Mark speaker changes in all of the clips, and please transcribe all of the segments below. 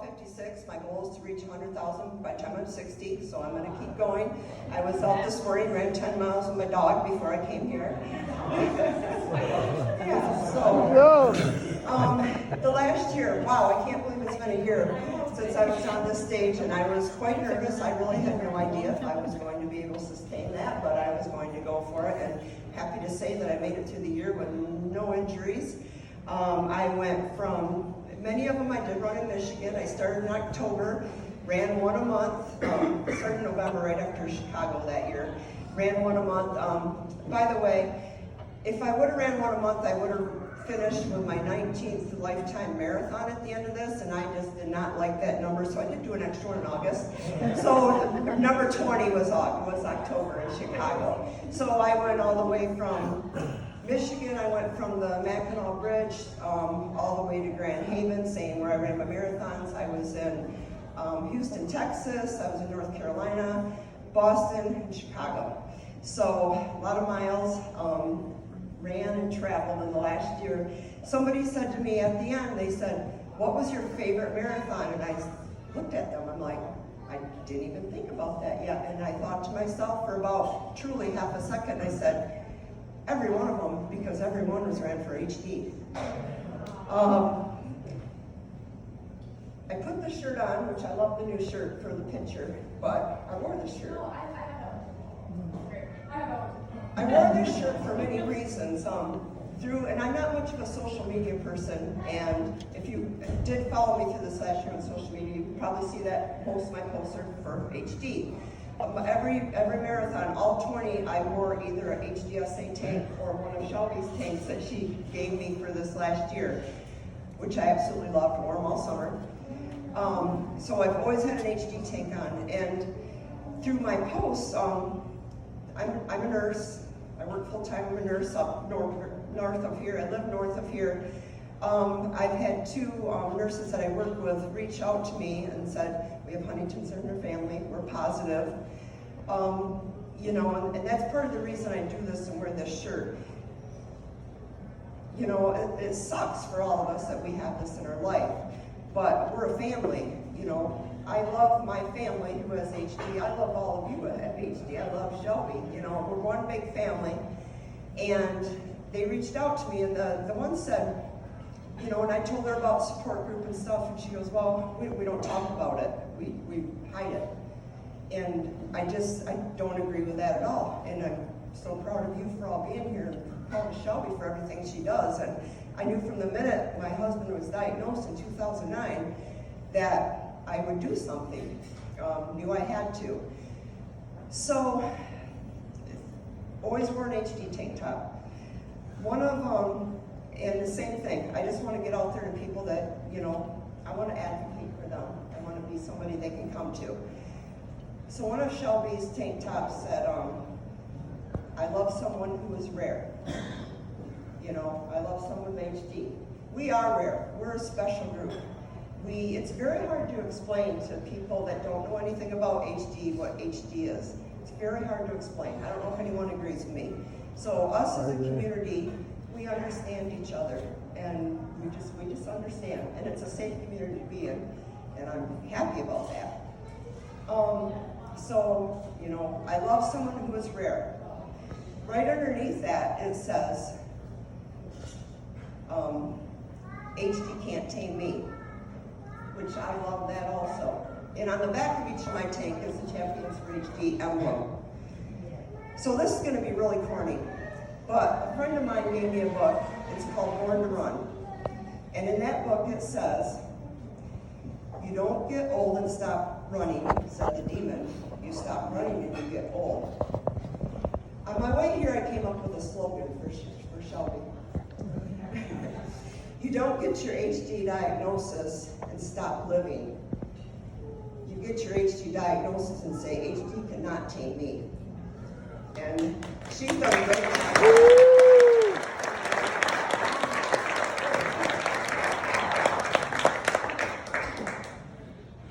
Speaker 1: 56. My goal is to reach 100,000 by the time I'm 60, so I'm going to keep going. I was out this morning, ran 10 miles with my dog before I came here. Yeah, so the last year, wow, I can't believe it's been a year since I was on this stage, and I was quite nervous. I really had no idea if I was going to be able to sustain that, but I was going to go for it, and happy to say that I made it through the year with no injuries. I went from, many of them I did run in Michigan. I started in October, ran one a month, started in November right after Chicago that year. Ran one a month. By the way, if I would have ran one a month, I would have finished with my 19th lifetime marathon at the end of this, and I just did not like that number, so I did do an extra one in August. So number 20 was October in Chicago. So I went all the way from Michigan. I went from the Mackinac Bridge all the way to Grand Haven, saying where I ran my marathons. I was in Houston, Texas. I was in North Carolina, Boston, and Chicago. So a lot of miles. Ran and traveled in the last year. Somebody said to me at the end, they said, what was your favorite marathon? And I looked at them, I'm like, I didn't even think about that yet. And I thought to myself for about truly half a second, I said, every one of them, because every one was ran for HD. I put the shirt on, which I love the new shirt for the picture, but I wore the shirt. I wore this shirt for many reasons. And I'm not much of a social media person, and if you did follow me through this last year on social media, you can probably see that most of my posts are for HD. Every marathon, all 20, I wore either a HDSA tank or one of Shelby's tanks that she gave me for this last year, which I absolutely loved, wore them all summer. So I've always had an HD tank on, and through my posts, I'm a nurse. I work full-time. I'm a nurse up north of here. I live north of here. I've had two nurses that I work with reach out to me and said, we have Huntington's in our family, we're positive. You know, and that's part of the reason I do this and wear this shirt. You know, it sucks for all of us that we have this in our life, but we're a family, you know. I love my family who has HD. I love all of you who have HD. I love Shelby. You know, we're one big family. And they reached out to me, and the one said, you know, and I told her about support group and stuff, and she goes, well, we don't talk about it. We hide it. And I don't agree with that at all. And I'm so proud of you for all being here, and proud of Shelby for everything she does. And I knew from the minute my husband was diagnosed in 2009 that I would do something, knew I had to. So, always wore an HD tank top. One of and the same thing, I just want to get out there to people that, you know, I want to advocate for them. I want to be somebody they can come to. So one of Shelby's tank tops said, I love someone who is rare. You know, I love someone with HD. We are rare, we're a special group. It's very hard to explain to people that don't know anything about HD what HD is. It's very hard to explain. I don't know if anyone agrees with me. So us as a community, we understand each other, and we just understand, and it's a safe community to be in, and I'm happy about that. So, you know, I love someone who is rare. Right underneath that, it says, HD can't tame me, which I love that also. And on the back of each of my tank is the Champions for HD emblem. So this is going to be really corny, but a friend of mine gave me a book. It's called Born to Run. And in that book it says, you don't get old and stop running, said the demon. You stop running and you get old. On my way here, I came up with a slogan for Shelby. You don't get your HD diagnosis and stop living. You get your HD diagnosis and say, HD cannot tame me. And she's done a great job.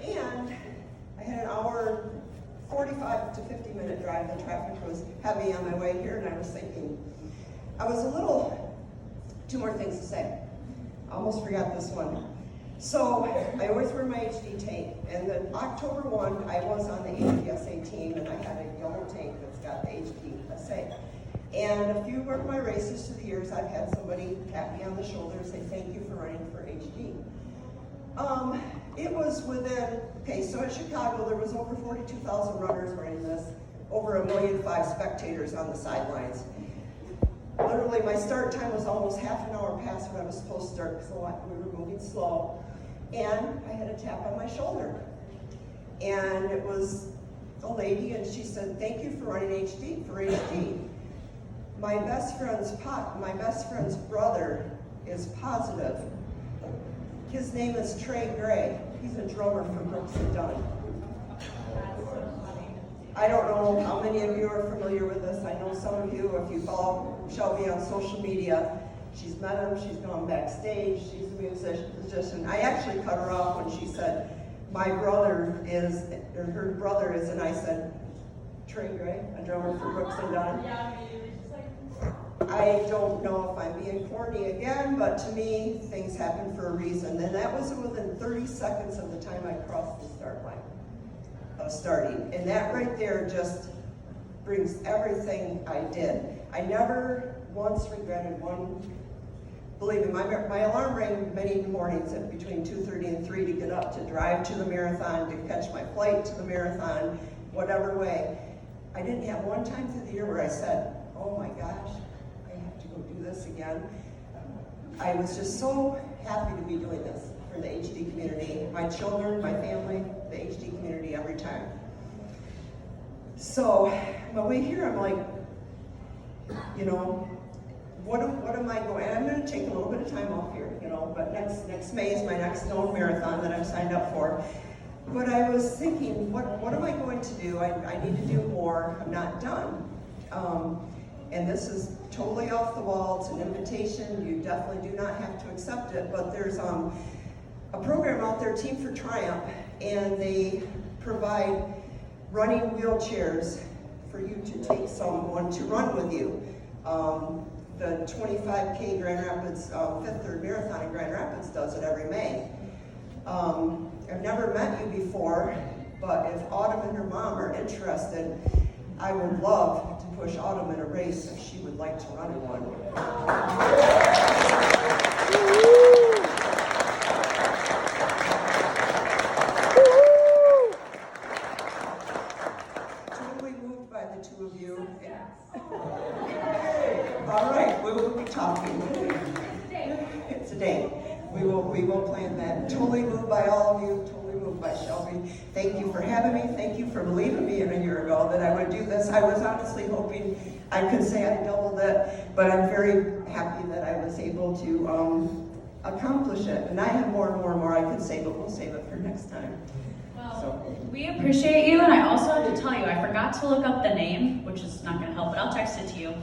Speaker 1: And I had an hour, 45 to 50 minute drive. The traffic was heavy on my way here, and I was thinking, two more things to say. I almost forgot this one. So I always wear my HD tape, and then October 1, I was on the HDSA team, and I had a yellow tape that's got the HDSA. And a few of my races through the years, I've had somebody tap me on the shoulder and say, thank you for running for HD. It was within, okay, so in Chicago, there was over 42,000 runners running this, over 1.5 million spectators on the sidelines. Literally, my start time was almost half an hour past when I was supposed to start, because we were moving slow. And I had a tap on my shoulder. And it was a lady, and she said, thank you for running for HD. My best friend's brother is positive. His name is Trey Gray. He's a drummer from Brooks and Dunn. I don't know how many of you are familiar with this. I know some of you, if you follow Shelby on social media, she's met him, she's gone backstage, she's a musician. I actually cut her off when she said, her brother is, and I said, Trey Gray, a drummer for Brooks and Dunn. I don't know if I'm being corny again, but to me, things happen for a reason. And that was within 30 seconds of the time I crossed the start line of starting. And that right there just brings everything I did. I never once regretted one. Believe me, my alarm rang many mornings at between 2:30 and 3 to get up, to drive to the marathon, to catch my flight to the marathon, whatever way. I didn't have one time through the year where I said, oh my gosh, I have to go do this again. I was just so happy to be doing this for the HD community, my children, my family, the HD community every time. So, when we hear, I'm like, you know, what am I going, and I'm going to take a little bit of time off here, you know, but next May is my next known marathon that I've signed up for. But I was thinking, what am I going to do? I need to do more. I'm not done. And this is totally off the wall. It's an invitation. You definitely do not have to accept it. But there's a program out there, Team for Triumph, and they provide running wheelchairs for you to take someone to run with you. The 25K Grand Rapids, Fifth Third Marathon in Grand Rapids does it every May. I've never met you before, but if Autumn and her mom are interested, I would love to push Autumn in a race if she would like to run in one. Totally moved by the two of you. All right, we will be talking. It's a date. We will plan that. Totally moved by all of you. Totally moved by Shelby. Thank you for having me. Thank you for believing me a year ago that I would do this. I was honestly hoping I could say I doubled it, but I'm very happy that I was able to accomplish it. And I have more and more and more I could say, but we'll save it for next time.
Speaker 2: Well, we appreciate you, and I also have to tell you, I forgot to look up the name, which is not going to help, but I'll text it to you.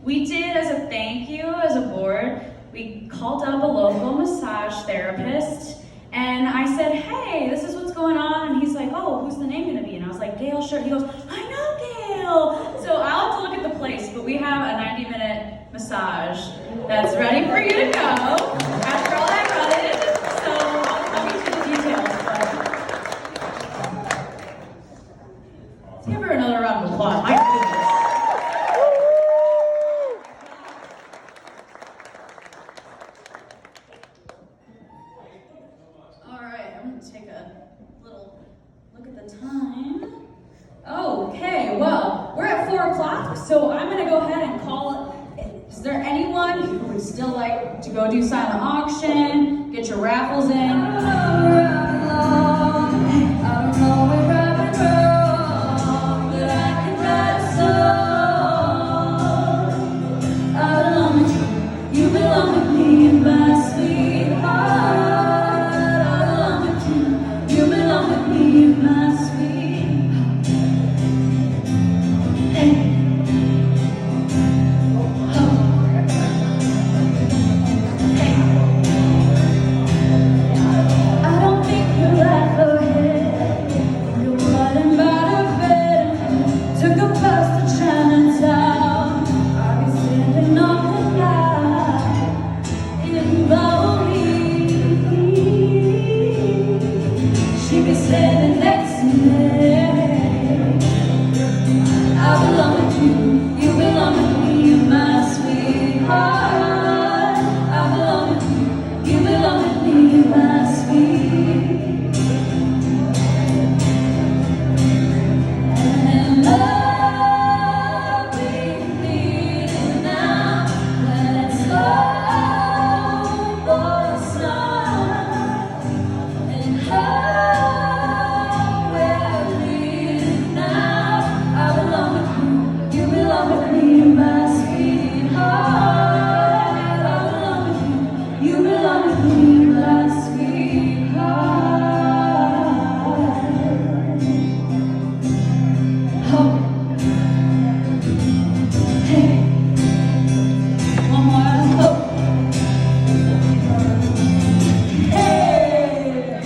Speaker 2: We did, as a thank you, as a board, we called up a local massage therapist, and I said, hey, this is what's going on, and he's like, oh, who's the name going to be? And I was like, Gail, sure. He goes, I know Gail. So I'll have to look at the place, but we have a 90-minute massage that's ready for you to go after all I got it. So I'll get you the details, but let's give her another round of applause. My goodness. Take a little look at the time. Okay, well, we're at 4 o'clock, so I'm going to go ahead and call it. Is there anyone who would still like to go do silent auction, get your raffles in? I don't know where I've been wrong, but I can write a song. I belong with you, you belong with me, and my sweetheart. I don't She be standing next to me. I belong with you, you belong with me, my sweetheart. I belong with you, you belong with me, my sweet. And love we need it now when it's slow for sun. And how we're leading now. I belong with you, you belong with me, my sweetheart. I belong with you, you belong with me, my sweetheart. Oh, hey, one more. Oh, hey.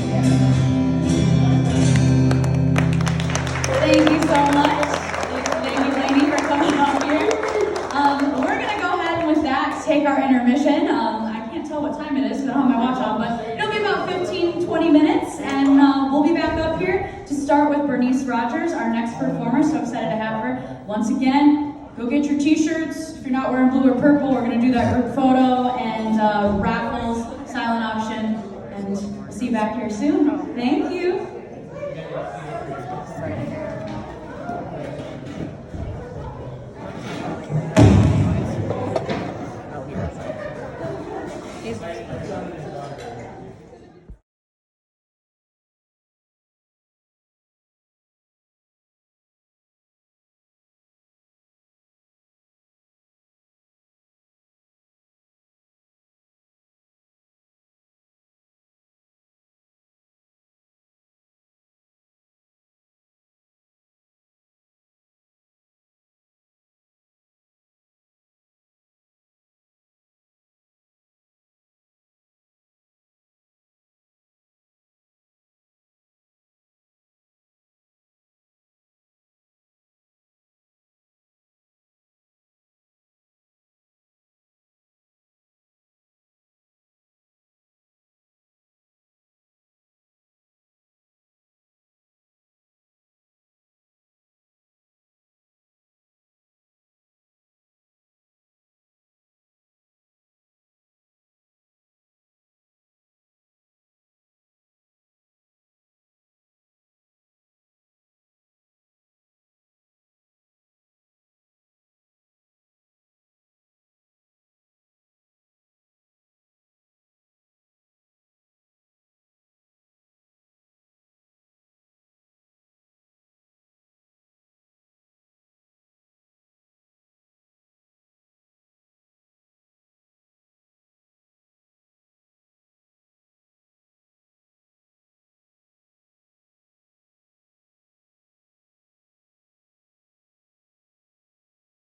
Speaker 2: Thank you so much. Thank you, Lainey, for coming up here. We're going to go ahead and with that take our intermission. I can't tell what time it is because I don't have my watch on, but it'll be about 15-20 minutes, and we'll be back up here to start with Bernice Rogers, our next performer. So excited to have her. Once again, go get your t-shirts. If you're not wearing blue or purple, we're going to do that group photo and raffles, silent auction, and we'll see you back here soon. Thank you.